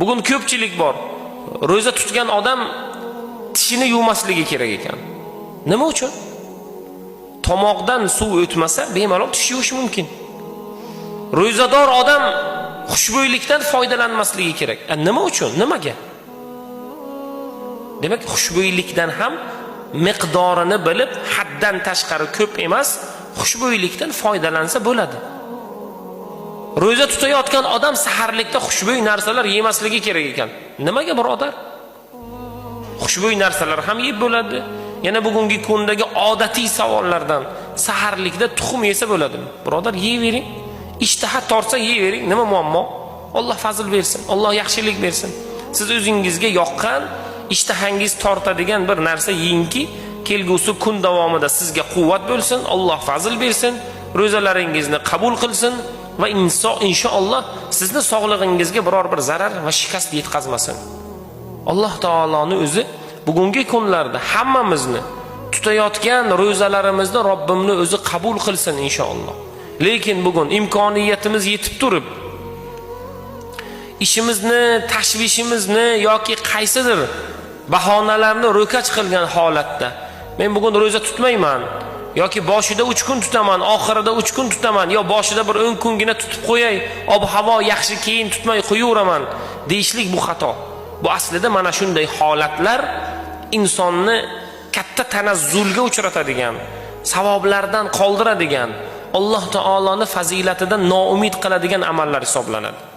Bugun ko'pchilik bor. Ro'za tutgan odam tishini yuvmasligi kerak ekan. Nima uchun? Tomoqdan suv o'tmasa, bemalol tish yuvish mumkin. Ro'zador odam xushbo'ylikdan foydalanmasligi kerak. Nima uchun? Nimaga? Demak, xushbo'ylikdan ham miqdorini bilib, haddan tashqari ko'p emas, xushbo'ylikdan foydalansa bo'ladi. Ro'za tutayotgan odam saharlikda xushbo'y narsalar yemasligi kerak ekan. Nimaga birodar? Xushbo'y narsalar ham yeb bo'ladi. Yana bugungi kundagi odatiy savollardan saharlikda tuxum yesa bo'ladimi? Birodar, yeyvering. Ishtaha tortsa yeyvering. Nima muammo? Alloh fazl bersin. Alloh yaxshilik bersin. Siz o'zingizga yoqqan, ishtahangiz tortadigan bir narsa yeyingki, kelgusi kun davomida sizga quvvat bo'lsin, Alloh fazl bersin, ro'zalaringizni qabul qilsin va inshaalloh sizni sog'lig'ingizga biror bir zarar va shikast yetkazmasin. Alloh taoloning o'zi bugungi kunlarda hammamizni tutayotgan ro'zalarimizni Robbimni o'zi qabul qilsin inshaalloh. Lekin bugun imkoniyatimiz yetib turib, ishimizni, tashvishimizni yoki qaysidir bahonalarni ro'kach qilgan holatda men bugun ro'za tutmayman yoki boshida 3 kun tutaman, oxirida 3 kun tutaman, yo boshida bir 10 kungina tutib qo'yay, ob-havo yaxshi keyin tutmay qo'yaveraman deyishlik bu xato. Bu aslida mana shunday holatlar insonni katta tanazzulga uchratadigan, savoblardan qoldiradigan, Alloh taoloning fazilatidan noumid qiladigan amallar hisoblanadi.